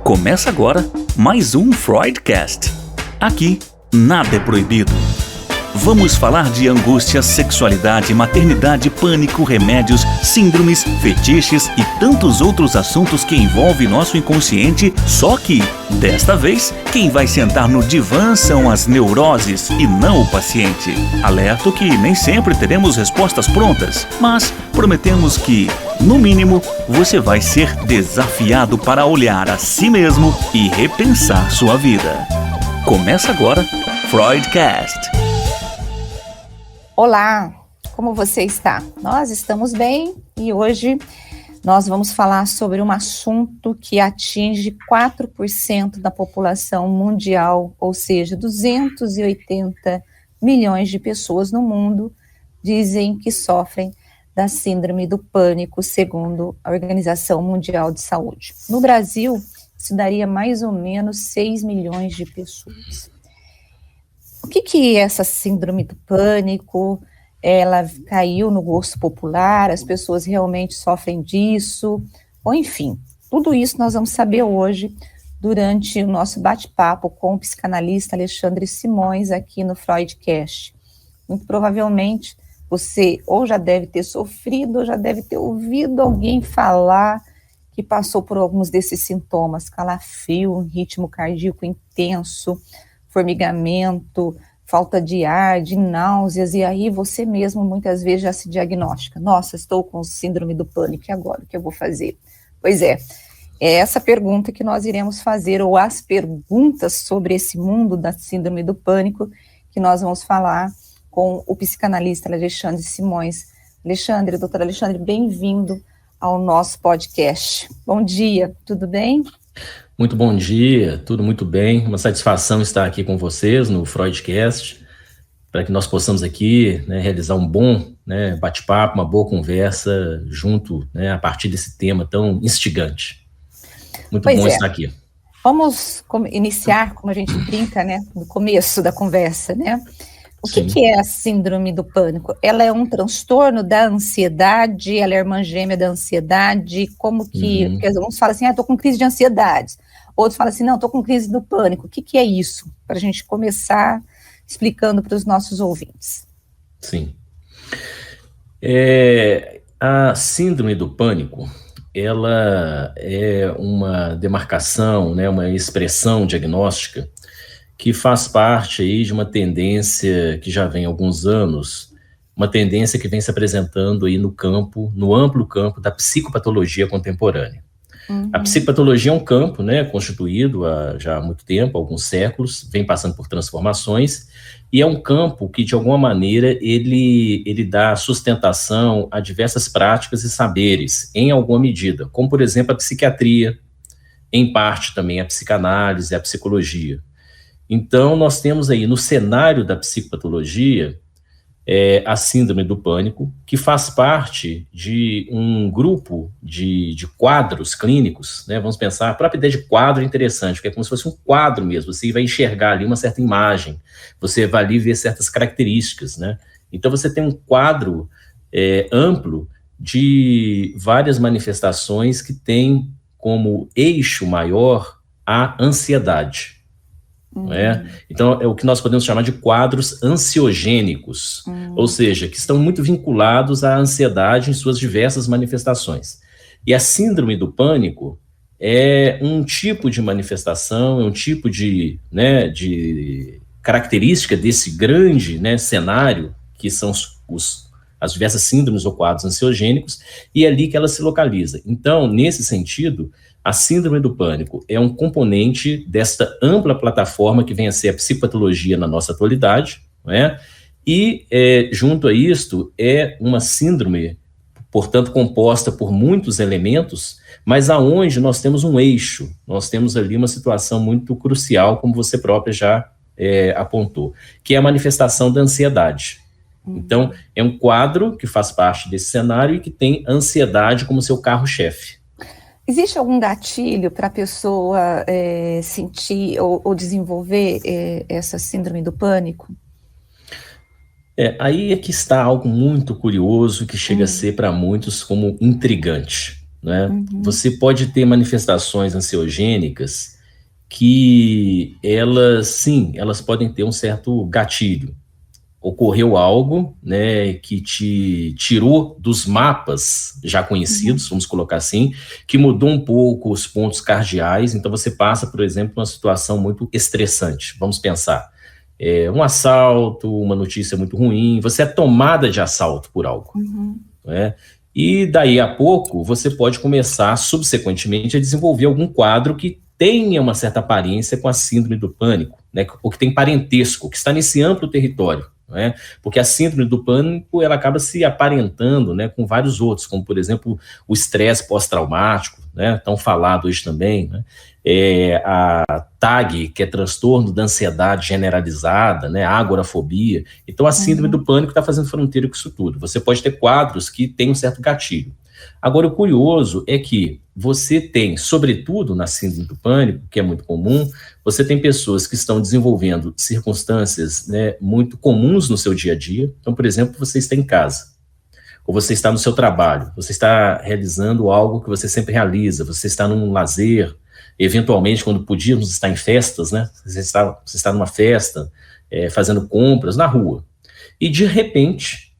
Começa agora mais um Freudcast. Aqui, nada é proibido. Vamos falar de angústia, sexualidade, maternidade, pânico, remédios, síndromes, fetiches e tantos outros assuntos que envolvem nosso inconsciente, só que, desta vez, quem vai sentar no divã são as neuroses e não o paciente. Alerto que nem sempre teremos respostas prontas, mas prometemos que, no mínimo, você vai ser desafiado para olhar a si mesmo e repensar sua vida. Começa agora, Freudcast. Olá, como você está? Nós estamos bem e hoje nós vamos falar sobre um assunto que atinge 4% da população mundial, ou seja, 280 milhões de pessoas no mundo dizem que sofrem da síndrome do pânico, segundo a Organização Mundial de Saúde. No Brasil, isso daria mais ou menos 6 milhões de pessoas. O que é essa síndrome do pânico? Ela caiu no gosto popular? As pessoas realmente sofrem disso? Ou enfim, tudo isso nós vamos saber hoje durante o nosso bate-papo com o psicanalista Alexandre Simões aqui no Freudcast. Muito provavelmente você ou já deve ter sofrido ou já deve ter ouvido alguém falar que passou por alguns desses sintomas: calafrio, ritmo cardíaco intenso, formigamento, falta de ar, de náuseas, e aí você mesmo muitas vezes já se diagnostica. Nossa, estou com síndrome do pânico, e agora o que eu vou fazer? Pois é essa pergunta que nós iremos fazer, ou as perguntas sobre esse mundo da síndrome do pânico, que nós vamos falar com o psicanalista Alexandre Simões. Alexandre, doutor Alexandre, bem-vindo ao nosso podcast. Bom dia, tudo bem? Muito bom dia, tudo muito bem, uma satisfação estar aqui com vocês no Freudcast, para que nós possamos aqui realizar um bom bate-papo, uma boa conversa junto, a partir desse tema tão instigante. Muito bom estar aqui. Vamos iniciar, como a gente brinca, no começo da conversa, O que é a síndrome do pânico? Ela é um transtorno da ansiedade? Ela é irmã gêmea da ansiedade? Como que... Porque uns falam assim, estou com crise de ansiedade. Outros falam assim, não, estou com crise do pânico. O que é isso? Para a gente começar explicando para os nossos ouvintes. Sim. A síndrome do pânico, ela é uma demarcação, uma expressão diagnóstica que faz parte aí de uma tendência que já vem há alguns anos, uma tendência que vem se apresentando aí no amplo campo da psicopatologia contemporânea. A psicopatologia é um campo, constituído há já muito tempo, alguns séculos, vem passando por transformações, e é um campo que, de alguma maneira, ele dá sustentação a diversas práticas e saberes, em alguma medida, como, por exemplo, a psiquiatria, em parte também a psicanálise, a psicologia. Então, nós temos aí no cenário da psicopatologia a síndrome do pânico, que faz parte de um grupo de quadros clínicos, Vamos pensar, a própria ideia de quadro é interessante, porque é como se fosse um quadro mesmo, você vai enxergar ali uma certa imagem, você vai ali ver certas características, Então, você tem um quadro amplo de várias manifestações que tem como eixo maior a ansiedade. Então, é o que nós podemos chamar de quadros ansiogênicos, ou seja, que estão muito vinculados à ansiedade em suas diversas manifestações. E a síndrome do pânico é um tipo de manifestação, é um tipo de característica desse grande cenário, que são as diversas síndromes ou quadros ansiogênicos, e é ali que ela se localiza. Então, nesse sentido, a síndrome do pânico é um componente desta ampla plataforma que vem a ser a psicopatologia na nossa atualidade, E, junto a isto, é uma síndrome, portanto, composta por muitos elementos, mas aonde nós temos um eixo, nós temos ali uma situação muito crucial, como você própria já apontou, que é a manifestação da ansiedade. Então, é um quadro que faz parte desse cenário e que tem a ansiedade como seu carro-chefe. Existe algum gatilho para a pessoa sentir ou desenvolver essa síndrome do pânico? Aí é que está algo muito curioso que chega a ser para muitos como intrigante, né? Você pode ter manifestações ansiogênicas que elas podem ter um certo gatilho. Ocorreu algo, né, que te tirou dos mapas já conhecidos, vamos colocar assim, que mudou um pouco os pontos cardeais. Então você passa, por exemplo, uma situação muito estressante. Vamos pensar, um assalto, uma notícia muito ruim, você é tomada de assalto por algo, né? E daí a pouco você pode começar subsequentemente a desenvolver algum quadro que tenha uma certa aparência com a síndrome do pânico, né, ou que tem parentesco, que está nesse amplo território. Né? Porque a síndrome do pânico ela acaba se aparentando, né, com vários outros, como por exemplo o estresse pós-traumático, né, tão falado hoje também, né? A TAG, que é transtorno da ansiedade generalizada, né, agorafobia. Então a síndrome do pânico está fazendo fronteira com isso tudo. Você pode ter quadros que têm um certo gatilho. Agora, o curioso é que você tem, sobretudo na síndrome do pânico, que é muito comum, você tem pessoas que estão desenvolvendo circunstâncias, né, muito comuns no seu dia a dia. Então, por exemplo, você está em casa, ou você está no seu trabalho, você está realizando algo que você sempre realiza, você está num lazer, eventualmente, quando podíamos estar em festas, né, você está numa festa, fazendo compras na rua, e de repente...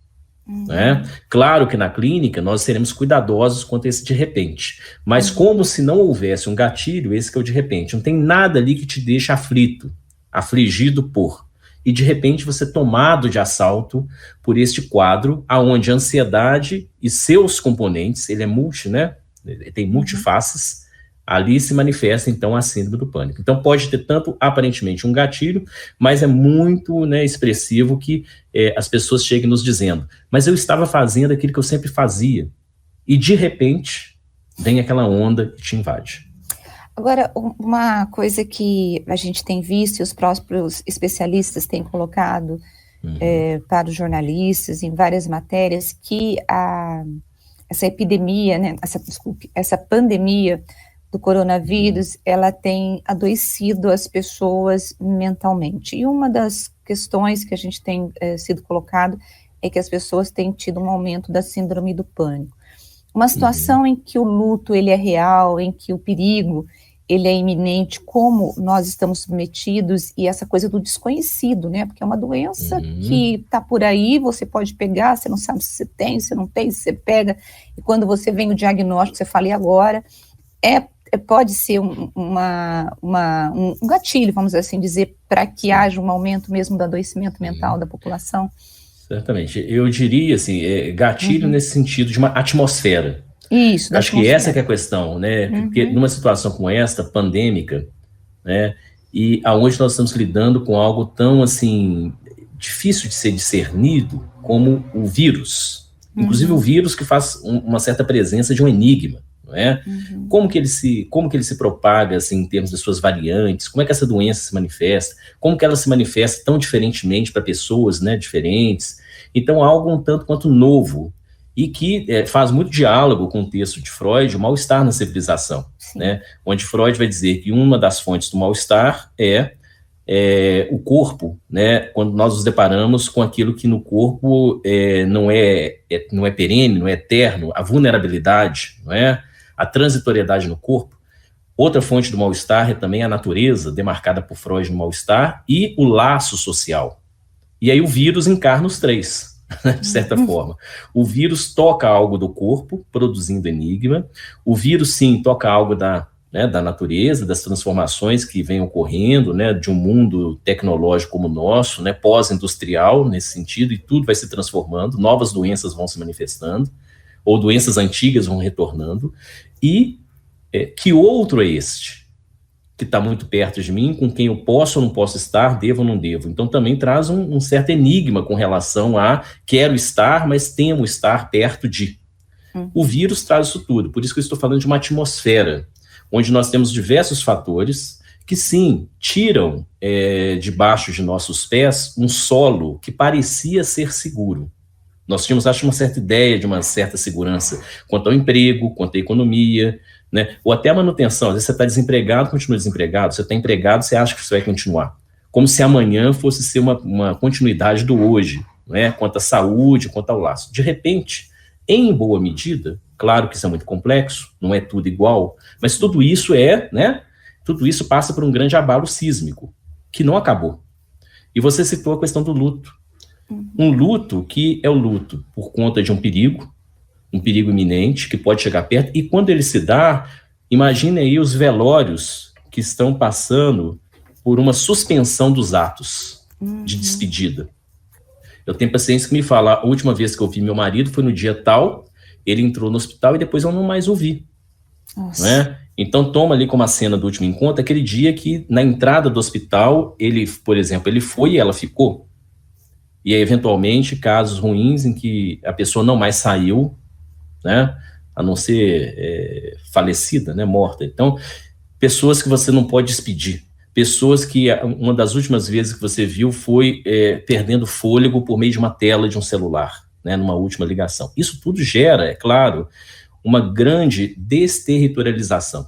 né? Claro que na clínica nós seremos cuidadosos quanto a esse de repente, mas como se não houvesse um gatilho, esse que é o de repente, não tem nada ali que te deixa aflito, afligido por, e de repente você é tomado de assalto por este quadro, aonde a ansiedade e seus componentes, ele é multi, né? Ele tem multifaces, ali se manifesta então a síndrome do pânico. Então pode ter tanto aparentemente um gatilho, mas é muito, né, expressivo que as pessoas cheguem nos dizendo, mas eu estava fazendo aquilo que eu sempre fazia, e de repente vem aquela onda que te invade. Agora, uma coisa que a gente tem visto e os próprios especialistas têm colocado para os jornalistas em várias matérias, que essa epidemia, né, essa pandemia do coronavírus, ela tem adoecido as pessoas mentalmente. E uma das questões que a gente tem sido colocado é que as pessoas têm tido um aumento da síndrome do pânico. Uma situação em que o luto ele é real, em que o perigo ele é iminente, como nós estamos submetidos, e essa coisa do desconhecido, né? Porque é uma doença que está por aí, você pode pegar, você não sabe se você tem, se não tem, se você pega, e quando você vem o diagnóstico, você fala, e agora? Pode ser um gatilho, vamos assim dizer, para que haja um aumento mesmo do adoecimento mental da população? Certamente. Eu diria, assim, gatilho nesse sentido de uma atmosfera. Isso. Acho que essa que é a questão, né? Porque numa situação como esta, pandêmica, né, e aonde nós estamos lidando com algo tão, assim, difícil de ser discernido como o vírus. Inclusive o vírus que faz uma certa presença de um enigma. Não é? Como que ele se propaga, assim, em termos das suas variantes, como é que essa doença se manifesta, como que ela se manifesta tão diferentemente para pessoas, né, diferentes. Então algo um tanto quanto novo e que faz muito diálogo com o texto de Freud, o mal-estar na civilização, né, onde Freud vai dizer que uma das fontes do mal-estar é o corpo, né, quando nós nos deparamos com aquilo que no corpo não é perene, não é eterno, a vulnerabilidade, não é? A transitoriedade no corpo. Outra fonte do mal-estar é também a natureza, demarcada por Freud no mal-estar, e o laço social. E aí o vírus encarna os três, de certa forma. O vírus toca algo do corpo, produzindo enigma. O vírus, sim, toca algo da natureza, das transformações que vêm ocorrendo, né, de um mundo tecnológico como o nosso, né, pós-industrial nesse sentido, e tudo vai se transformando, novas doenças vão se manifestando, ou doenças antigas vão retornando, e que outro é este, que está muito perto de mim, com quem eu posso ou não posso estar, devo ou não devo. Então também traz um certo enigma com relação a quero estar, mas temo estar perto de. O vírus traz isso tudo, por isso que eu estou falando de uma atmosfera, onde nós temos diversos fatores que, sim, tiram debaixo de nossos pés um solo que parecia ser seguro. Nós tínhamos, acho, uma certa ideia de uma certa segurança quanto ao emprego, quanto à economia, né? Ou até a manutenção. Às vezes você está desempregado, continua desempregado. Você está empregado, você acha que você vai continuar. Como se amanhã fosse ser uma continuidade do hoje, né? Quanto à saúde, quanto ao laço. De repente, Em boa medida, claro que isso é muito complexo, não é tudo igual, mas tudo isso tudo isso passa por um grande abalo sísmico, que não acabou. E você citou a questão do luto. Um luto que é o luto por conta de um perigo iminente, que pode chegar perto, e quando ele se dá, imagine aí os velórios que estão passando por uma suspensão dos atos de despedida. Eu tenho pacientes que me falam, a última vez que eu vi meu marido foi no dia tal, ele entrou no hospital e depois eu não mais o vi. Não é? Então toma ali como a cena do último encontro, aquele dia que na entrada do hospital, ele, por exemplo, ele foi e ela ficou. E aí, eventualmente, casos ruins em que a pessoa não mais saiu, né, a não ser falecida, né, morta. Então, pessoas que você não pode despedir. Pessoas que uma das últimas vezes que você viu foi perdendo fôlego por meio de uma tela de um celular, né, numa última ligação. Isso tudo gera, é claro, uma grande desterritorialização.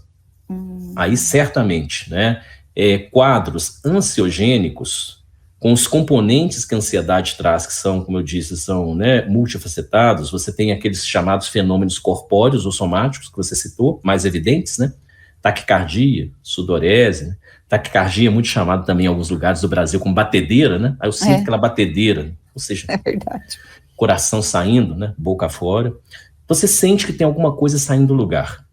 Aí, certamente, né, quadros ansiogênicos, com os componentes que a ansiedade traz, que são, como eu disse, são, né, multifacetados. Você tem aqueles chamados fenômenos corpóreos ou somáticos, que você citou, mais evidentes, né? Taquicardia, sudorese, né? Taquicardia é muito chamado também em alguns lugares do Brasil como batedeira, né? Aí eu sinto aquela batedeira, ou seja, coração saindo, né? Boca fora. Você sente que tem alguma coisa saindo do lugar,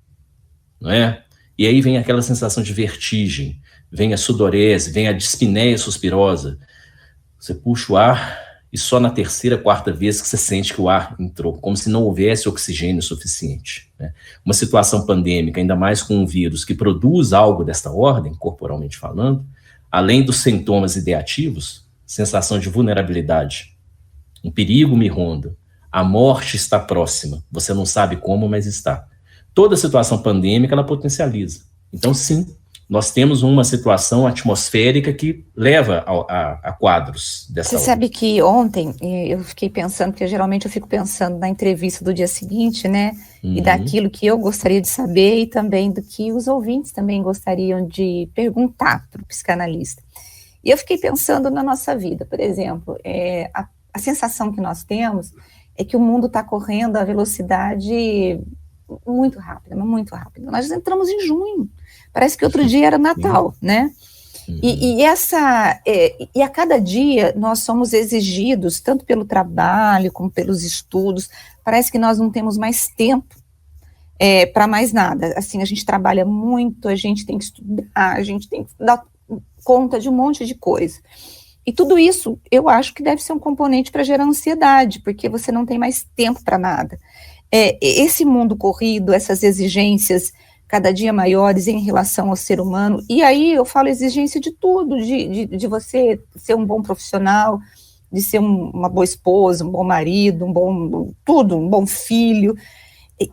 não é? E aí vem aquela sensação de vertigem, vem a sudorese, vem a dispneia suspirosa. Você puxa o ar e só na terceira, quarta vez que você sente que o ar entrou, como se não houvesse oxigênio suficiente, né? Uma situação pandêmica, ainda mais com um vírus que produz algo desta ordem, corporalmente falando, além dos sintomas ideativos, sensação de vulnerabilidade, um perigo me ronda, a morte está próxima, você não sabe como, mas está. Toda situação pandêmica, ela potencializa. Então, sim, nós temos uma situação atmosférica que leva a quadros dessa Você sabe que ontem eu fiquei pensando, porque geralmente eu fico pensando na entrevista do dia seguinte, né? E daquilo que eu gostaria de saber e também do que os ouvintes também gostariam de perguntar para o psicanalista. E eu fiquei pensando na nossa vida, por exemplo, a sensação que nós temos é que o mundo está correndo a velocidade muito rápida, mas muito rápida. Nós entramos em junho. Parece que outro dia era Natal, né? E a cada dia nós somos exigidos, tanto pelo trabalho como pelos estudos, parece que nós não temos mais tempo para mais nada. Assim, a gente trabalha muito, a gente tem que estudar, a gente tem que dar conta de um monte de coisa. E tudo isso, eu acho que deve ser um componente para gerar ansiedade, porque você não tem mais tempo para nada. Esse mundo corrido, essas exigências cada dia maiores em relação ao ser humano, e aí eu falo exigência de tudo, de você ser um bom profissional, de ser uma boa esposa, um bom marido, um bom filho.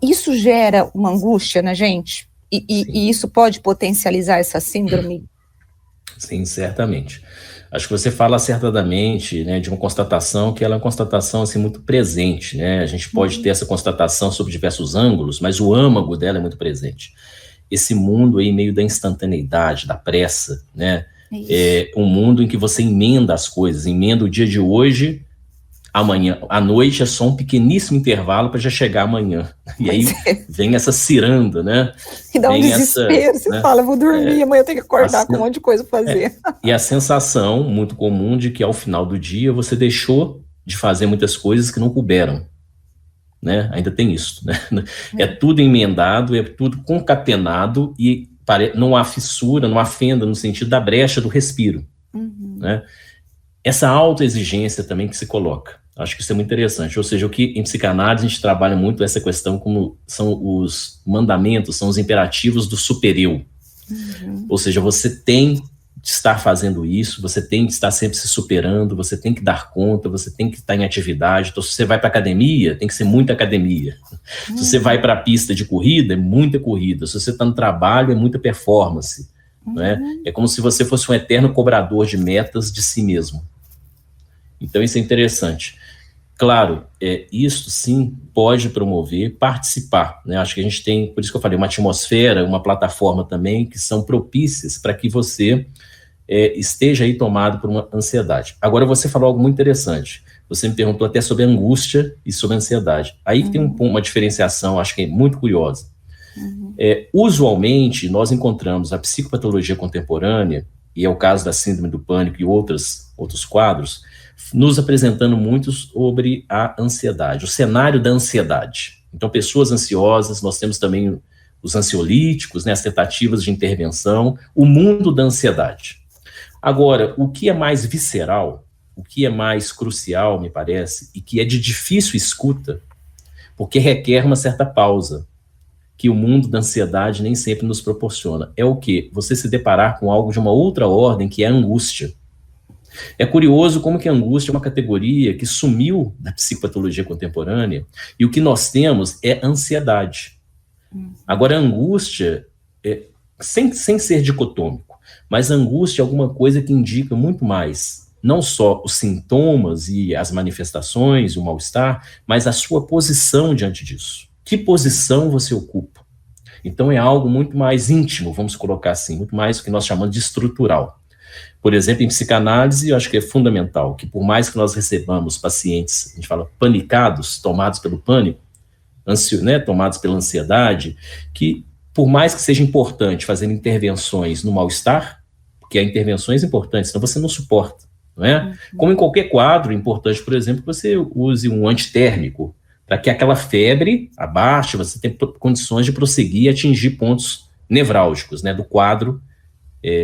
Isso gera uma angústia na gente, e isso pode potencializar essa síndrome? Sim, certamente. Acho que você fala acertadamente, né, de uma constatação que ela é uma constatação assim, muito presente, né? A gente pode ter essa constatação sob diversos ângulos, mas o âmago dela é muito presente. Esse mundo aí meio da instantaneidade, da pressa, né? É um mundo em que você emenda as coisas, emenda o dia de hoje, amanhã, à noite é só um pequeníssimo intervalo para já chegar amanhã. E aí vem essa ciranda, né? Que dá um desespero, você fala, vou dormir, amanhã eu tenho que acordar com um monte de coisa para fazer. E a sensação muito comum de que ao final do dia você deixou de fazer muitas coisas que não couberam, né? Ainda tem isso, né? É tudo emendado, é tudo concatenado e não há fissura, não há fenda no sentido da brecha do respiro, né? Essa autoexigência também que se coloca. Acho que isso é muito interessante. Ou seja, o que em psicanálise a gente trabalha muito essa questão como são os mandamentos, são os imperativos do super-eu. Ou seja, você tem de estar fazendo isso, você tem de estar sempre se superando, você tem que dar conta, você tem que estar em atividade. Então, se você vai para academia, tem que ser muita academia. Se você vai para a pista de corrida, é muita corrida. Se você está no trabalho, é muita performance. Né? É como se você fosse um eterno cobrador de metas de si mesmo. Então isso é interessante. Claro, isso sim pode promover, participar, né? Acho que a gente tem, por isso que eu falei, uma atmosfera, uma plataforma também que são propícias para que você esteja aí tomado por uma ansiedade. Agora você falou algo muito interessante. Você me perguntou até sobre angústia e sobre ansiedade. Aí que tem uma diferenciação, acho que é muito curiosa. Usualmente, nós encontramos a psicopatologia contemporânea, e é o caso da síndrome do pânico e outros quadros, nos apresentando muito sobre a ansiedade, o cenário da ansiedade. Então, pessoas ansiosas, nós temos também os ansiolíticos, né, as tentativas de intervenção, o mundo da ansiedade. Agora, o que é mais visceral, o que é mais crucial, me parece, e que é de difícil escuta, porque requer uma certa pausa, que o mundo da ansiedade nem sempre nos proporciona. É o quê? Você se deparar com algo de uma outra ordem, que é a angústia. É curioso como que a angústia é uma categoria que sumiu da psicopatologia contemporânea, e o que nós temos é ansiedade. Agora, a angústia, sem ser dicotômico, mas a angústia é alguma coisa que indica muito mais, não só os sintomas e as manifestações, o mal-estar, mas a sua posição diante disso. Que posição você ocupa? Então é algo muito mais íntimo, vamos colocar assim, muito mais o que nós chamamos de estrutural. Por exemplo, em psicanálise, eu acho que é fundamental que por mais que nós recebamos pacientes, a gente fala panicados, tomados pelo pânico, tomados pela ansiedade, que por mais que seja importante fazer intervenções no mal-estar, porque há intervenções importantes, senão você não suporta, não é? Como em qualquer quadro, é importante, por exemplo, que você use um antitérmico, para que aquela febre abaixe, você tenha condições de prosseguir e atingir pontos nevrálgicos, né, do quadro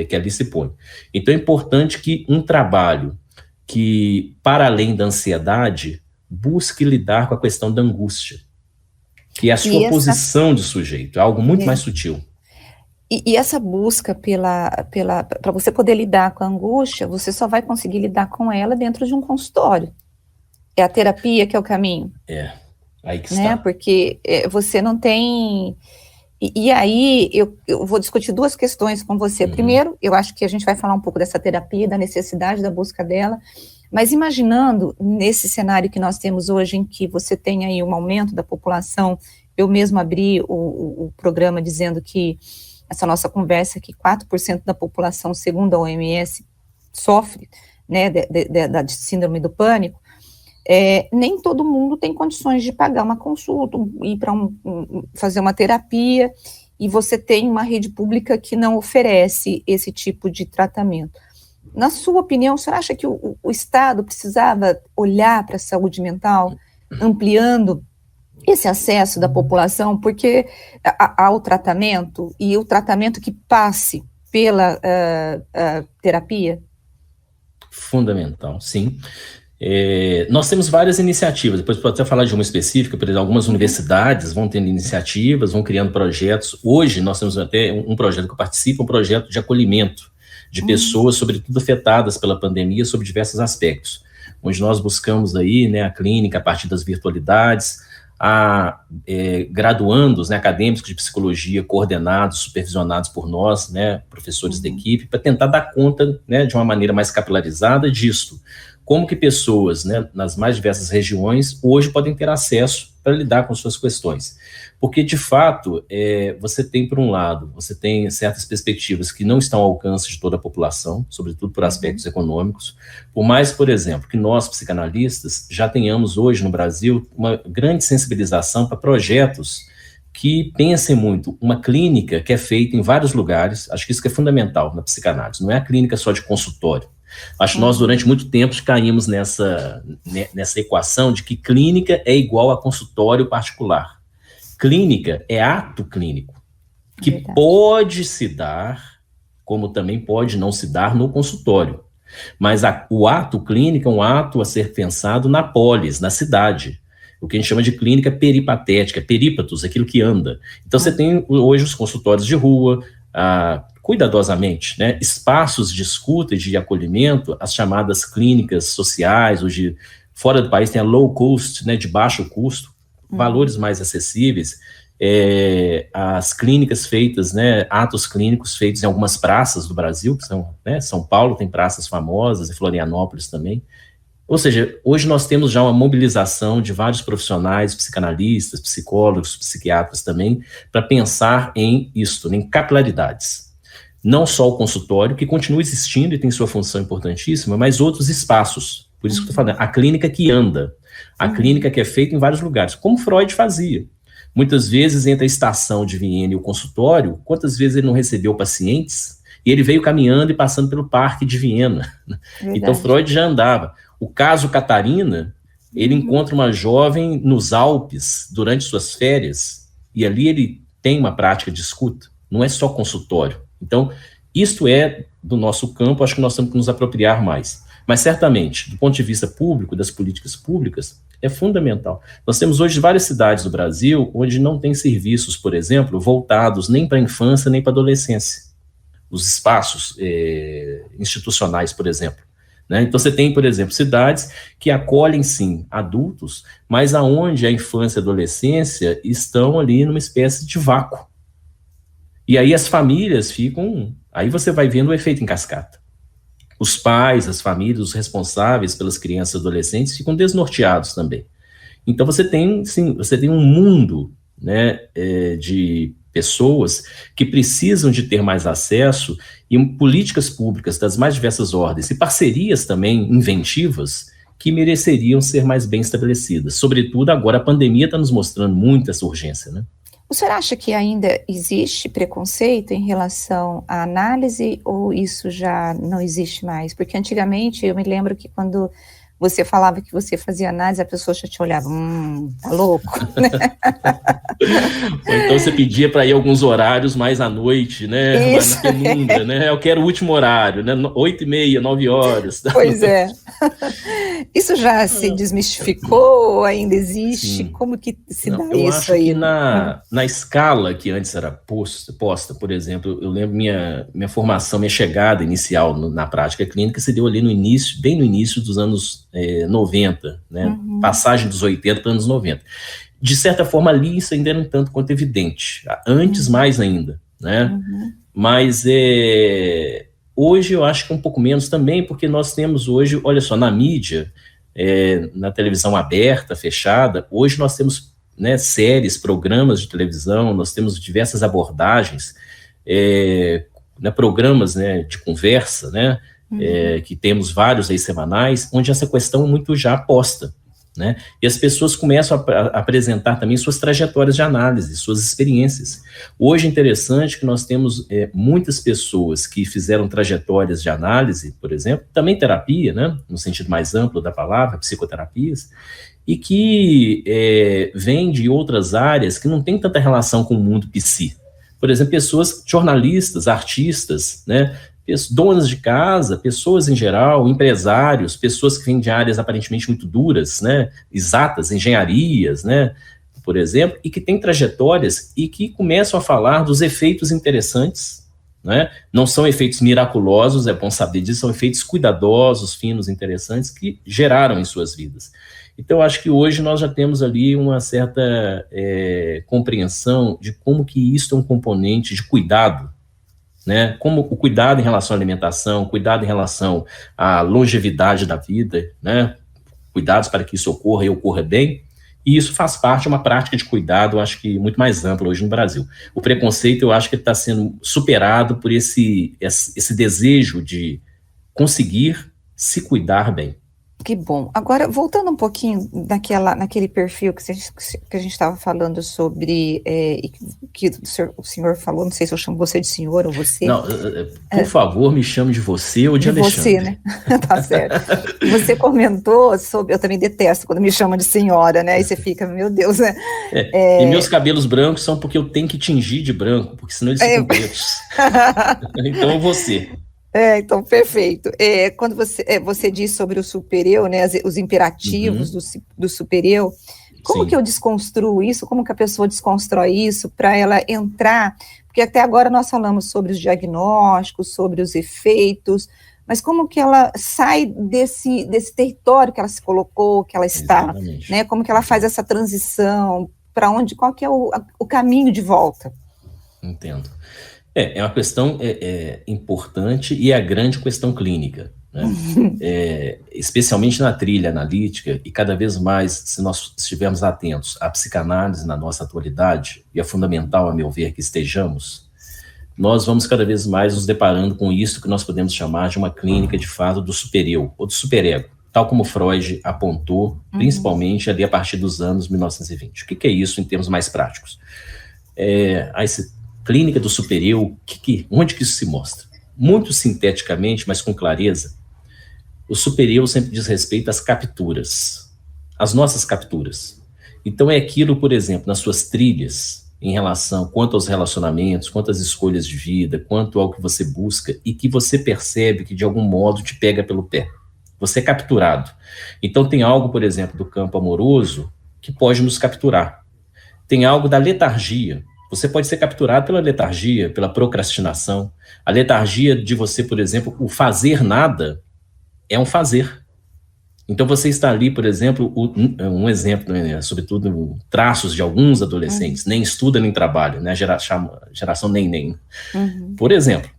que ali se põe. Então é importante que um trabalho que, para além da ansiedade, busque lidar com a questão da angústia, que é a sua posição de sujeito, é algo muito mais sutil. E essa busca para você poder lidar com a angústia, você só vai conseguir lidar com ela dentro de um consultório. É a terapia que é o caminho. Aí que né? está. Porque você não tem... E aí eu vou discutir duas questões com você. Primeiro, eu acho que a gente vai falar um pouco dessa terapia, da necessidade da busca dela, mas imaginando nesse cenário que nós temos hoje, em que você tem aí um aumento da população, eu mesmo abri o programa dizendo que essa nossa conversa, que 4% da população, segundo a OMS, sofre, né, da síndrome do pânico. Nem todo mundo tem condições de pagar uma consulta, ir para fazer uma terapia, e você tem uma rede pública que não oferece esse tipo de tratamento. Na sua opinião, você acha que o Estado precisava olhar para a saúde mental, ampliando esse acesso da população, porque há o tratamento, e o tratamento que passe pela terapia? Fundamental, sim. Nós temos várias iniciativas, depois pode até falar de uma específica, por exemplo, algumas universidades vão tendo iniciativas, vão criando projetos. Hoje nós temos até um projeto que eu participo, um projeto de acolhimento de pessoas, sobretudo afetadas pela pandemia, sob diversos aspectos, onde nós buscamos aí, né, a clínica a partir das virtualidades, graduandos, né, acadêmicos de psicologia coordenados, supervisionados por nós, né, professores da equipe, para tentar dar conta, né, de uma maneira mais capilarizada disso. Como que pessoas, né, nas mais diversas regiões, hoje podem ter acesso para lidar com suas questões. Porque, de fato, você tem, por um lado, você tem certas perspectivas que não estão ao alcance de toda a população, sobretudo por aspectos econômicos, por mais, por exemplo, que nós, psicanalistas, já tenhamos hoje no Brasil uma grande sensibilização para projetos que pensem muito uma clínica que é feita em vários lugares. Acho que isso que é fundamental na psicanálise, não é a clínica só de consultório. Acho que nós, durante muito tempo, caímos nessa equação de que clínica é igual a consultório particular. Clínica é ato clínico, que pode se dar, como também pode não se dar no consultório. Mas o ato clínico é um ato a ser pensado na polis, na cidade. O que a gente chama de clínica peripatética, perípatos, aquilo que anda. Então você tem hoje os consultórios de rua, cuidadosamente, né, espaços de escuta e de acolhimento, as chamadas clínicas sociais, hoje fora do país tem a low cost, né, de baixo custo, valores mais acessíveis, as clínicas feitas, né, atos clínicos feitos em algumas praças do Brasil, que são, né, São Paulo tem praças famosas, e Florianópolis também. Ou seja, hoje nós temos já uma mobilização de vários profissionais, psicanalistas, psicólogos, psiquiatras também, para pensar em isto, em capilaridades. Não só o consultório, que continua existindo e tem sua função importantíssima, mas outros espaços. Por isso que eu estou falando, a clínica que anda, a clínica que é feita em vários lugares, como Freud fazia. Muitas vezes, entre a estação de Viena e o consultório, quantas vezes ele não recebeu pacientes, e ele veio caminhando e passando pelo parque de Viena. Verdade. Então, Freud já andava. O caso Catarina, ele encontra uma jovem nos Alpes, durante suas férias, e ali ele tem uma prática de escuta, não é só consultório. Então, isto é do nosso campo, acho que nós temos que nos apropriar mais. Mas, certamente, do ponto de vista público, das políticas públicas, é fundamental. Nós temos hoje várias cidades do Brasil onde não tem serviços, por exemplo, voltados nem para a infância nem para a adolescência. Os espaços institucionais, por exemplo. Né? Então, você tem, por exemplo, cidades que acolhem, sim, adultos, mas aonde a infância e a adolescência estão ali numa espécie de vácuo. E aí as famílias ficam... Aí você vai vendo o efeito em cascata. Os pais, as famílias, os responsáveis pelas crianças e adolescentes ficam desnorteados também. Então você tem, sim, você tem um mundo, né, de pessoas que precisam de ter mais acesso e políticas públicas das mais diversas ordens e parcerias também inventivas que mereceriam ser mais bem estabelecidas. Sobretudo agora a pandemia está nos mostrando muito essa urgência, né? O senhor acha que ainda existe preconceito em relação à análise ou isso já não existe mais? Porque antigamente eu me lembro que quando você falava que você fazia análise, a pessoa já te olhava, tá louco? Ou então você pedia para ir alguns horários mais à noite, né? Isso. Na penumbra, né? Eu quero o último horário, né? 8h30, 9 horas. Pois é. Isso já se desmistificou ou ainda existe? Sim. Como que se dá eu isso acho aí? Que na escala que antes era posta, por exemplo, eu lembro minha formação, minha chegada inicial na prática clínica se deu ali no início, bem no início dos anos 90, né? Passagem dos 80 para anos 90. De certa forma, ali isso ainda era um tanto quanto evidente. Antes, mais ainda, né? Mas hoje eu acho que um pouco menos também, porque nós temos hoje, olha só, na mídia, na televisão aberta, fechada, hoje nós temos, né, séries, programas de televisão, nós temos diversas abordagens, né, programas, né, de conversa, né? Que temos vários aí semanais, onde essa questão é muito já posta, né? E as pessoas começam a apresentar também suas trajetórias de análise, suas experiências. Hoje é interessante que nós temos muitas pessoas que fizeram trajetórias de análise, por exemplo, também terapia, né? No sentido mais amplo da palavra, psicoterapias, e que vêm de outras áreas que não têm tanta relação com o mundo psi. Por exemplo, pessoas, jornalistas, artistas, né? Donas de casa, pessoas em geral, empresários, pessoas que vêm de áreas aparentemente muito duras, né, exatas, engenharias, né, por exemplo, e que têm trajetórias e que começam a falar dos efeitos interessantes, né, não são efeitos miraculosos, é bom saber disso, são efeitos cuidadosos, finos, interessantes, que geraram em suas vidas. Então, acho que hoje nós já temos ali uma certa compreensão de como que isso é um componente de cuidado, né, como o cuidado em relação à alimentação, cuidado em relação à longevidade da vida, né, cuidados para que isso ocorra e ocorra bem, e isso faz parte de uma prática de cuidado, eu acho que muito mais ampla hoje no Brasil. O preconceito, eu acho que está sendo superado por esse desejo de conseguir se cuidar bem. Que bom. Agora, voltando um pouquinho naquele perfil que a gente estava falando sobre, que o senhor falou, não sei se eu chamo você de senhor ou você. Não, por favor, me chame de você ou de Alexandre. Você, né? Tá certo. Você comentou sobre, eu também detesto quando me chamam de senhora, né? Aí você fica, meu Deus, né? E meus cabelos brancos são porque eu tenho que tingir de branco, porque senão eles ficam pretos. Então, você. Então, perfeito. Quando você diz sobre o super-eu, né, os imperativos do super-eu, como Sim. que eu desconstruo isso? Como que a pessoa desconstrói isso para ela entrar? Porque até agora nós falamos sobre os diagnósticos, sobre os efeitos, mas como que ela sai desse território que ela se colocou, que ela está, né? Como que ela faz essa transição, qual que é o caminho de volta? Entendo. É uma questão importante e é a grande questão clínica, né? Especialmente na trilha analítica, e cada vez mais, se nós estivermos atentos à psicanálise na nossa atualidade, e é fundamental, a meu ver, que estejamos, nós vamos cada vez mais nos deparando com isso que nós podemos chamar de uma clínica, de fato, do super-eu, ou do superego. tal como Freud apontou, principalmente ali a partir dos anos 1920. O que é isso em termos mais práticos? Essa clínica do superior, onde que isso se mostra? Muito sinteticamente, mas com clareza, o superior sempre diz respeito às capturas, às nossas capturas. Então é aquilo, por exemplo, nas suas trilhas, em relação quanto aos relacionamentos, quanto às escolhas de vida, quanto ao que você busca e que você percebe que de algum modo te pega pelo pé. Você é capturado. Então tem algo, por exemplo, do campo amoroso que pode nos capturar. Tem algo da letargia. Você pode ser capturado pela letargia, pela procrastinação. A letargia de você, por exemplo, o fazer nada é um fazer. Então você está ali, por exemplo, um exemplo, né, sobretudo traços de alguns adolescentes, nem estuda nem trabalha, né, geração nem. Por exemplo,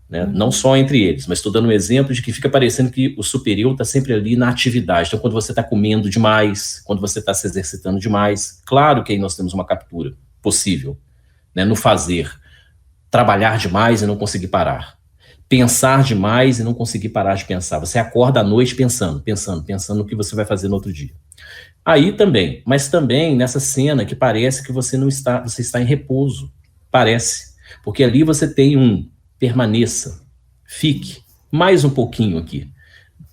né, não só entre eles, mas estou dando um exemplo de que fica parecendo que o superior está sempre ali na atividade. Então quando você está comendo demais, quando você está se exercitando demais, claro que aí nós temos uma captura possível, né, no fazer, trabalhar demais e não conseguir parar. Pensar demais e não conseguir parar de pensar. Você acorda à noite pensando no que você vai fazer no outro dia. Aí também, mas também nessa cena que parece que você está em repouso. Parece. Porque ali você tem permaneça, fique mais um pouquinho aqui.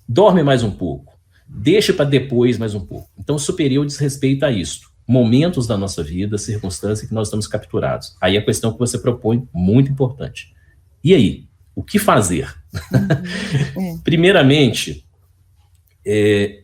Dorme mais um pouco. Deixa para depois mais um pouco. Então o superior diz respeito a isto. Momentos da nossa vida, circunstâncias que nós estamos capturados. Aí a questão que você propõe, muito importante. E aí? O que fazer? Primeiramente,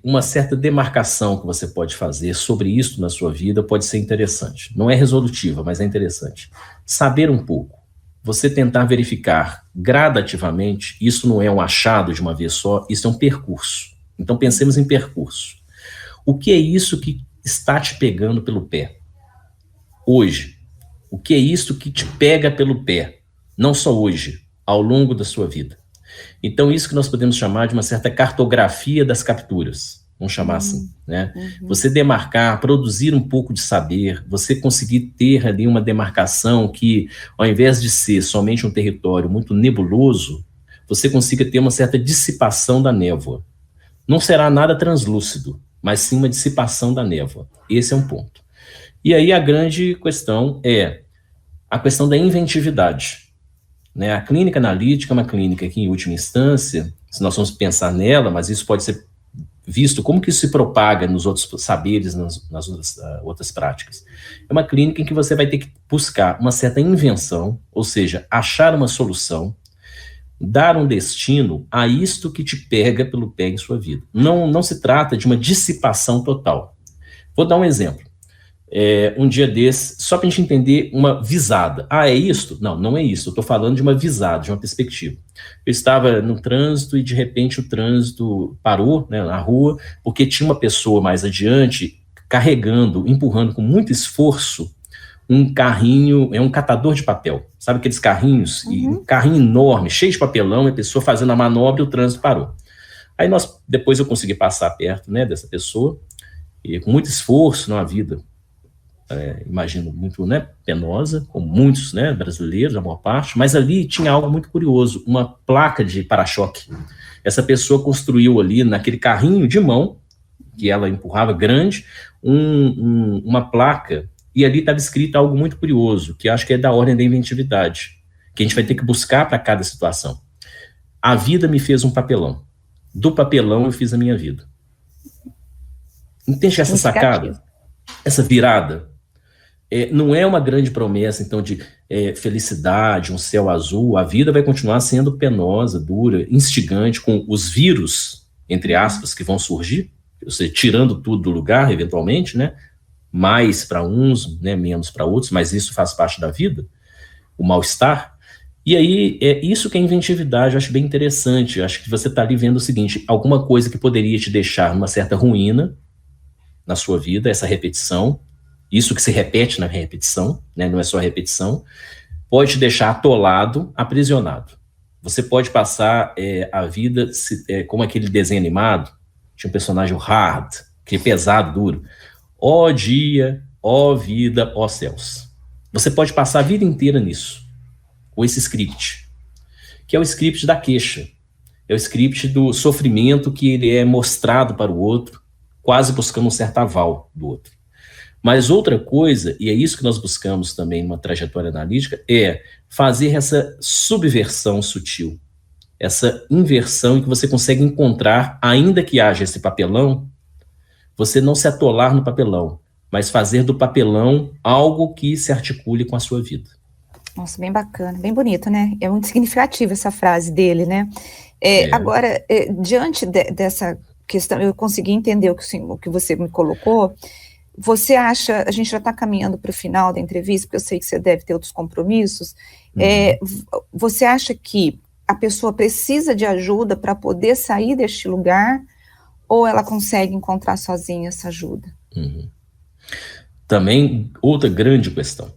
uma certa demarcação que você pode fazer sobre isso na sua vida pode ser interessante. Não é resolutiva, mas é interessante. Saber um pouco. Você tentar verificar gradativamente, isso não é um achado de uma vez só, isso é um percurso. Então pensemos em percurso. O que é isso que está te pegando pelo pé? Hoje. O que é isso que te pega pelo pé? Não só hoje, ao longo da sua vida. Então, isso que nós podemos chamar de uma certa cartografia das capturas, vamos chamar assim, né? Você demarcar, produzir um pouco de saber, você conseguir ter ali uma demarcação que, ao invés de ser somente um território muito nebuloso, você consiga ter uma certa dissipação da névoa. Não será nada translúcido, mas sim uma dissipação da névoa. Esse é um ponto. E aí a grande questão é a questão da inventividade. Né, a clínica analítica é uma clínica que, em última instância, se nós vamos pensar nela, mas isso pode ser visto como que isso se propaga nos outros saberes, nas outras práticas. É uma clínica em que você vai ter que buscar uma certa invenção, ou seja, achar uma solução, dar um destino a isto que te pega pelo pé em sua vida. Não se trata de uma dissipação total. Vou dar um exemplo. Um dia desse, só para a gente entender uma visada. É isto? Não é isso. Eu estou falando de uma visada, de uma perspectiva. Eu estava no trânsito e, de repente, o trânsito parou, né, na rua, porque tinha uma pessoa mais adiante carregando, empurrando com muito esforço um carrinho, um catador de papel. Sabe aqueles carrinhos? E um carrinho enorme, cheio de papelão, a pessoa fazendo a manobra e o trânsito parou. Aí depois eu consegui passar perto, né, dessa pessoa, e com muito esforço na vida, imagino, muito, né, penosa, como muitos, né, brasileiros, a maior parte, mas ali tinha algo muito curioso, uma placa de para-choque. Essa pessoa construiu ali, naquele carrinho de mão, que ela empurrava grande, uma placa, e ali estava escrito algo muito curioso, que acho que é da ordem da inventividade, que a gente vai ter que buscar para cada situação. A vida me fez um papelão. Do papelão eu fiz a minha vida. Entende essa sacada? Essa virada? Não é uma grande promessa, então, de felicidade, um céu azul. A vida vai continuar sendo penosa, dura, instigante, com os vírus, entre aspas, que vão surgir, ou seja, tirando tudo do lugar, eventualmente, né? Mais para uns, né, menos para outros, mas isso faz parte da vida, o mal-estar. E aí, isso que é inventividade, eu acho bem interessante. Eu acho que você está ali vendo o seguinte, alguma coisa que poderia te deixar numa certa ruína na sua vida, essa repetição, isso que se repete na repetição, né, não é só repetição, pode te deixar atolado, aprisionado. Você pode passar a vida como aquele desenho animado, tinha um personagem, o Hard, que é pesado, duro. Ó dia, ó vida, ó céus. Você pode passar a vida inteira nisso, com esse script, que é o script da queixa, É o script do sofrimento que ele é mostrado para o outro, quase buscando um certo aval do outro. Mas outra coisa, e é isso que nós buscamos também numa trajetória analítica, é fazer essa subversão sutil, essa inversão em que você consegue encontrar, ainda que haja esse papelão, você não se atolar no papelão, mas fazer do papelão algo que se articule com a sua vida. Nossa, bem bacana, bem bonito, né? É muito significativa essa frase dele, né? Agora, diante dessa questão, eu consegui entender o que você me colocou. Você acha, a gente já está caminhando para o final da entrevista, porque eu sei que você deve ter outros compromissos, você acha que a pessoa precisa de ajuda para poder sair deste lugar, ou ela consegue encontrar sozinha essa ajuda? Também, outra grande questão.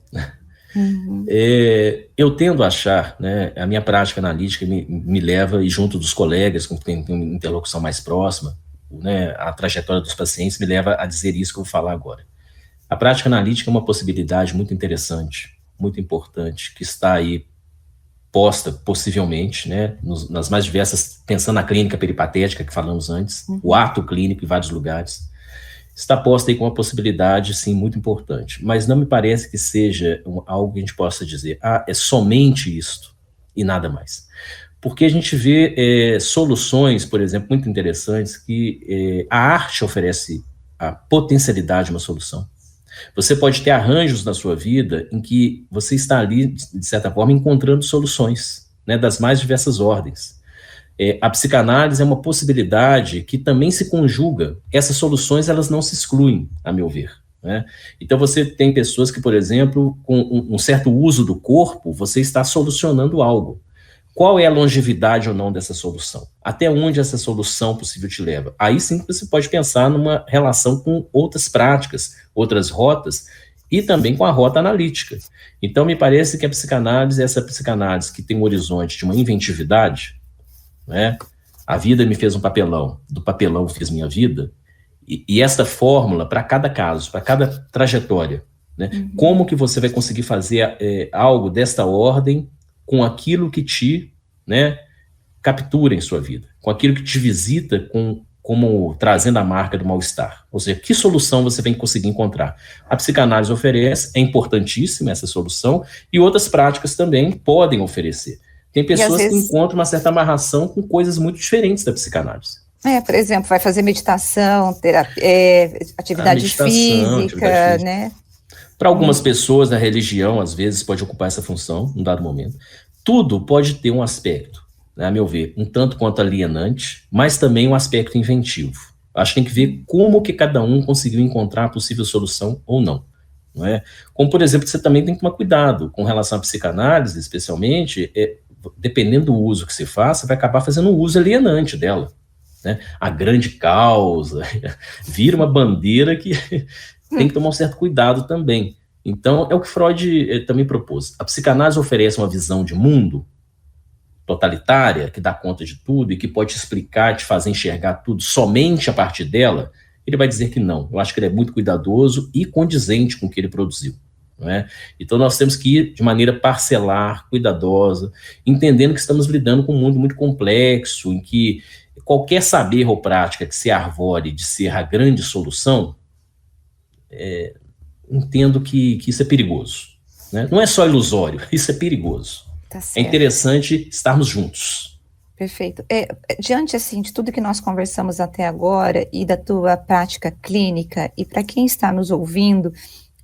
Eu tendo a achar, né, a minha prática analítica me leva, e junto dos colegas com quem tem uma interlocução mais próxima, né, a trajetória dos pacientes me leva a dizer isso que eu vou falar agora. A prática analítica é uma possibilidade muito interessante, muito importante, que está aí posta, possivelmente, né, nas mais diversas, pensando na clínica peripatética que falamos antes, o ato clínico em vários lugares, está posta aí com uma possibilidade, sim, muito importante. Mas não me parece que seja algo que a gente possa dizer, é somente isto e nada mais. Porque a gente vê soluções, por exemplo, muito interessantes, que a arte oferece a potencialidade de uma solução. Você pode ter arranjos na sua vida em que você está ali, de certa forma, encontrando soluções, né, das mais diversas ordens. A psicanálise é uma possibilidade que também se conjuga. Essas soluções, elas não se excluem, a meu ver, né? Então, você tem pessoas que, por exemplo, com um certo uso do corpo, você está solucionando algo. Qual é a longevidade ou não dessa solução? Até onde essa solução possível te leva? Aí sim você pode pensar numa relação com outras práticas, outras rotas, e também com a rota analítica. Então, me parece que a psicanálise é essa psicanálise que tem um horizonte de uma inventividade, né? A vida me fez um papelão, do papelão fiz minha vida, e esta fórmula para cada caso, para cada trajetória, né? Como que você vai conseguir fazer algo desta ordem com aquilo que te, né, captura em sua vida, com aquilo que te visita como trazendo a marca do mal-estar. Ou seja, que solução você vem conseguir encontrar? A psicanálise oferece, é importantíssima essa solução, e outras práticas também podem oferecer. Tem pessoas que encontram uma certa amarração com coisas muito diferentes da psicanálise. Por exemplo, vai fazer meditação, terapia, atividade física, né? Para algumas pessoas, a religião, às vezes, pode ocupar essa função, num dado momento. Tudo pode ter um aspecto, né, a meu ver, um tanto quanto alienante, mas também um aspecto inventivo. Acho que tem que ver como que cada um conseguiu encontrar a possível solução ou não. Não é? Como, por exemplo, você também tem que tomar cuidado com relação à psicanálise, especialmente, dependendo do uso que você faça, vai acabar fazendo um uso alienante dela. Né? A grande causa, vira uma bandeira que tem que tomar um certo cuidado também. Então, é o que Freud também propôs. A psicanálise oferece uma visão de mundo totalitária, que dá conta de tudo e que pode te explicar, te fazer enxergar tudo somente a partir dela. Ele vai dizer que não. Eu acho que ele é muito cuidadoso e condizente com o que ele produziu. Não é? Então, nós temos que ir de maneira parcelar, cuidadosa, entendendo que estamos lidando com um mundo muito complexo, em que qualquer saber ou prática que se arvore de ser a grande solução, entendo que isso é perigoso. Né? Não é só ilusório, isso é perigoso. Tá certo. É interessante estarmos juntos. Perfeito. Diante assim, de tudo que nós conversamos até agora e da tua prática clínica, e para quem está nos ouvindo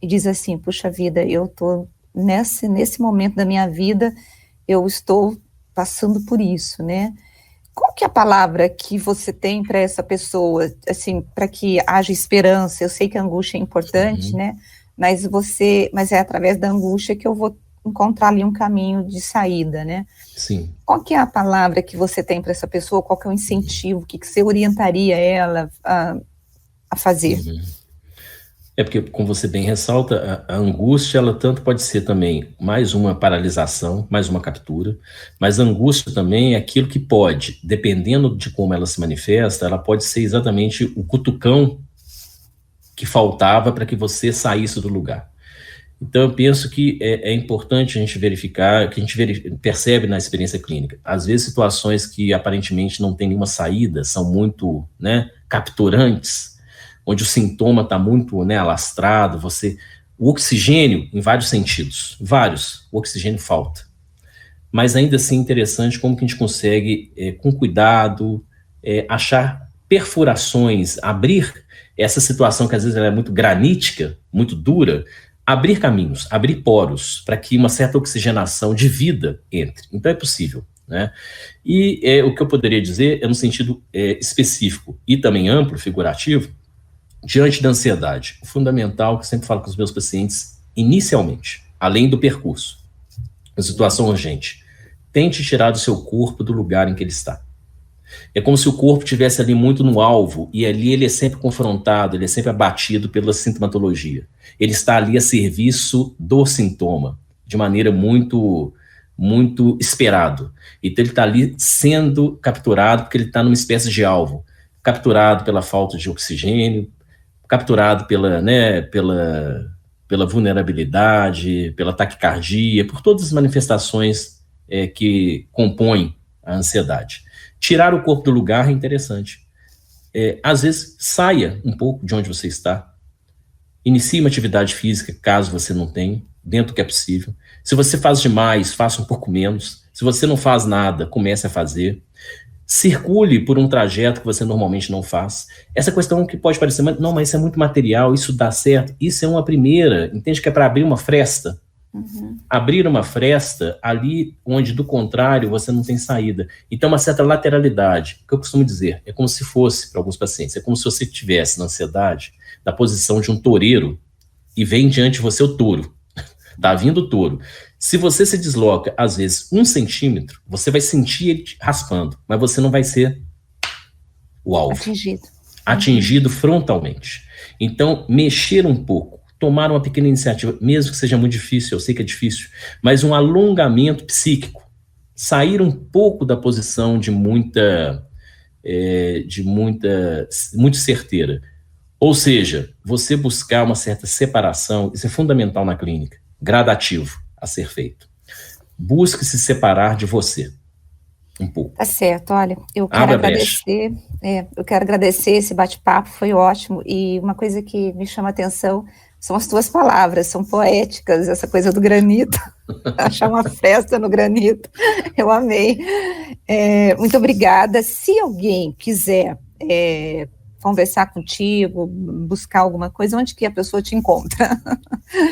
e diz assim, puxa vida, eu estou nesse momento da minha vida, eu estou passando por isso, né? Qual que é a palavra que você tem para essa pessoa, assim, para que haja esperança? Eu sei que a angústia é importante, né? Mas é através da angústia que eu vou encontrar ali um caminho de saída, né? Sim. Qual que é a palavra que você tem para essa pessoa? Qual que é o incentivo? O que você orientaria ela a fazer? Porque, como você bem ressalta, a angústia, ela tanto pode ser também mais uma paralisação, mais uma captura, mas a angústia também é aquilo que pode, dependendo de como ela se manifesta, ela pode ser exatamente o cutucão que faltava para que você saísse do lugar. Então, eu penso que é importante a gente verificar, que a gente percebe na experiência clínica. Às vezes, situações que aparentemente não tem nenhuma saída, são muito, né, capturantes, onde o sintoma está muito, né, alastrado, o oxigênio, em vários sentidos, o oxigênio falta. Mas ainda assim, interessante como que a gente consegue, com cuidado, achar perfurações, abrir essa situação que às vezes ela é muito granítica, muito dura, abrir caminhos, abrir poros, para que uma certa oxigenação de vida entre. Então é possível, né? E o que eu poderia dizer é no sentido específico e também amplo, figurativo, diante da ansiedade. O fundamental, que eu sempre falo com os meus pacientes, inicialmente, além do percurso, a situação urgente, tente tirar do seu corpo do lugar em que ele está. É como se o corpo estivesse ali muito no alvo, e ali ele é sempre confrontado, ele é sempre abatido pela sintomatologia. Ele está ali a serviço do sintoma, de maneira muito, muito esperado. Então ele está ali sendo capturado, porque ele está numa espécie de alvo, capturado pela falta de oxigênio, capturado pela vulnerabilidade, pela taquicardia, por todas as manifestações que compõem a ansiedade. Tirar o corpo do lugar é interessante. Às vezes, saia um pouco de onde você está. Inicie uma atividade física, caso você não tenha, dentro do que é possível. Se você faz demais, faça um pouco menos. Se você não faz nada, comece a fazer. Circule por um trajeto que você normalmente não faz. Essa questão que pode parecer, não, mas isso é muito material, isso dá certo. Isso é uma primeira, entende que é para abrir uma fresta. Uhum. Abrir uma fresta ali onde, do contrário, você não tem saída. Então, uma certa lateralidade, o que eu costumo dizer, é como se fosse, para alguns pacientes, é como se você estivesse na ansiedade, na posição de um toureiro, e vem diante de você o touro. Está vindo o touro. Se você se desloca, às vezes, 1 centímetro, você vai sentir ele raspando, mas você não vai ser o alvo. Atingido frontalmente. Então, mexer um pouco, tomar uma pequena iniciativa, mesmo que seja muito difícil, eu sei que é difícil, mas um alongamento psíquico, sair um pouco da posição muito certeira. Ou seja, você buscar uma certa separação, isso é fundamental na clínica, gradativo a ser feito. Busque se separar de você um pouco. Tá certo, olha, eu quero agradecer esse bate-papo, foi ótimo, e uma coisa que me chama a atenção são as tuas palavras, são poéticas, essa coisa do granito, achar uma festa no granito, eu amei. Muito obrigada. Se alguém quiser conversar contigo, buscar alguma coisa, onde que a pessoa te encontra?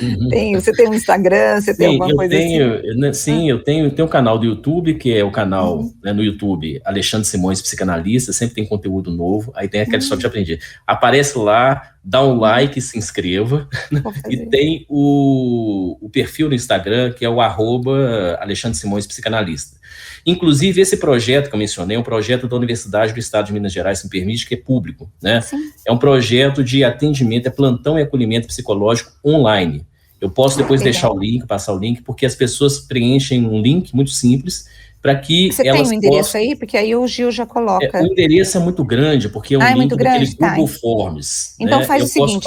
Uhum. Você tem um Instagram, você tem alguma coisa assim? Sim, eu tenho um canal do YouTube, que é o canal no YouTube, Alexandre Simões, psicanalista, sempre tem conteúdo novo, aí tem aquela história que eu aprendi. Aparece lá, dá um like, se inscreva, e tem o perfil no Instagram, que é o @Alexandre Simões, psicanalista. Inclusive, esse projeto que eu mencionei é um projeto da Universidade do Estado de Minas Gerais, se me permite, que é público, né? Sim. É um projeto de atendimento, plantão e acolhimento psicológico online. Eu posso depois passar o link, porque as pessoas preenchem um link muito simples para que Você tem o endereço aí? Porque aí o Gil já coloca. O endereço é muito grande, porque é um link daquele Google Forms. Então, né? Faz o seguinte,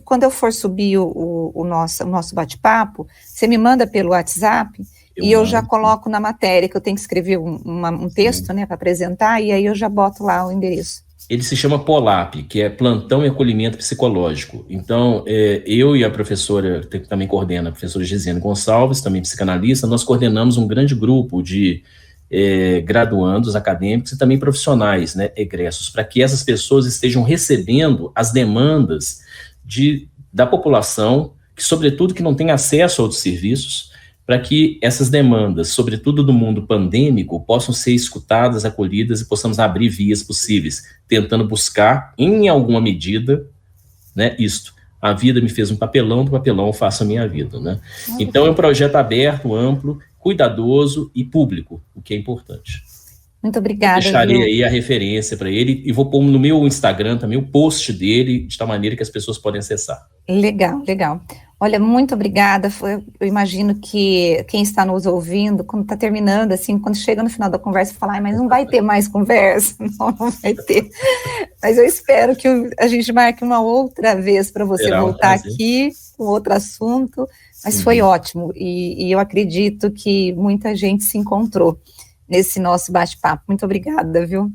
quando eu for subir o nosso bate-papo, você me manda pelo WhatsApp, eu já coloco na matéria, que eu tenho que escrever um texto, né, para apresentar, e aí eu já boto lá o endereço. Ele se chama POLAP, que é Plantão e Acolhimento Psicológico. Então, eu e a professora, que também coordena, a professora Gisiane Gonçalves, também psicanalista, nós coordenamos um grande grupo de graduandos acadêmicos e também profissionais, né, egressos, para que essas pessoas estejam recebendo as demandas da população, que sobretudo que não tem acesso a outros serviços, para que essas demandas, sobretudo do mundo pandêmico, possam ser escutadas, acolhidas e possamos abrir vias possíveis, tentando buscar, em alguma medida, né, isto. A vida me fez um papelão, do papelão eu faço a minha vida, né? Então é um projeto aberto, amplo, cuidadoso e público, o que é importante. Muito obrigada. Deixarei aí a referência para ele e vou pôr no meu Instagram também o post dele, de tal maneira que as pessoas podem acessar. Legal, legal. Olha, muito obrigada. Eu imagino que quem está nos ouvindo, quando está terminando, assim, quando chega no final da conversa, fala, mas não vai ter mais conversa. Não vai ter. Mas eu espero que a gente marque uma outra vez para você Será um voltar prazer. aqui com outro assunto, mas foi ótimo, e eu acredito que muita gente se encontrou nesse nosso bate-papo. Muito obrigada, viu?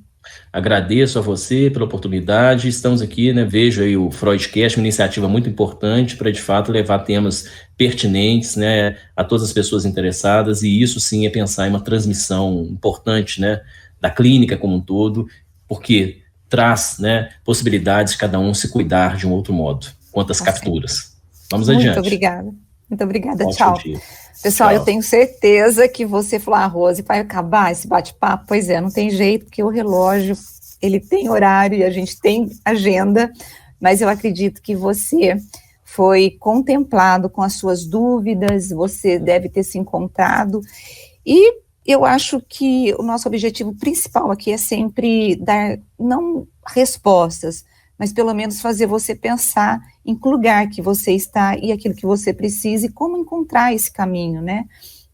Agradeço a você pela oportunidade. Estamos aqui, né? Vejo aí o Freudcast, uma iniciativa muito importante para, de fato, levar temas pertinentes, né, a todas as pessoas interessadas, e isso sim é pensar em uma transmissão importante, né, da clínica como um todo, porque traz, né, possibilidades de cada um se cuidar de um outro modo, quanto às capturas. Vamos Muito adiante. obrigada. Muito obrigada. Ótimo Tchau. dia. Pessoal, Tchau. eu tenho certeza que você falou, Rose, vai acabar esse bate-papo? Pois é, não tem jeito, porque o relógio, ele tem horário e a gente tem agenda, mas eu acredito que você foi contemplado com as suas dúvidas, você deve ter se encontrado, e eu acho que o nosso objetivo principal aqui é sempre dar, não respostas, mas pelo menos fazer você pensar em que lugar que você está e aquilo que você precisa e como encontrar esse caminho, né?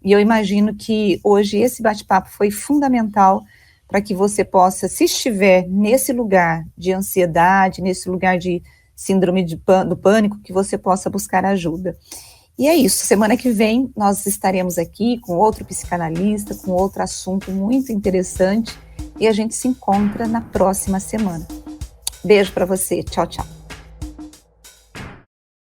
E eu imagino que hoje esse bate-papo foi fundamental para que você possa, se estiver nesse lugar de ansiedade, nesse lugar de síndrome do pânico, que você possa buscar ajuda. E é isso, semana que vem nós estaremos aqui com outro psicanalista, com outro assunto muito interessante, e a gente se encontra na próxima semana. Beijo para você, tchau, tchau.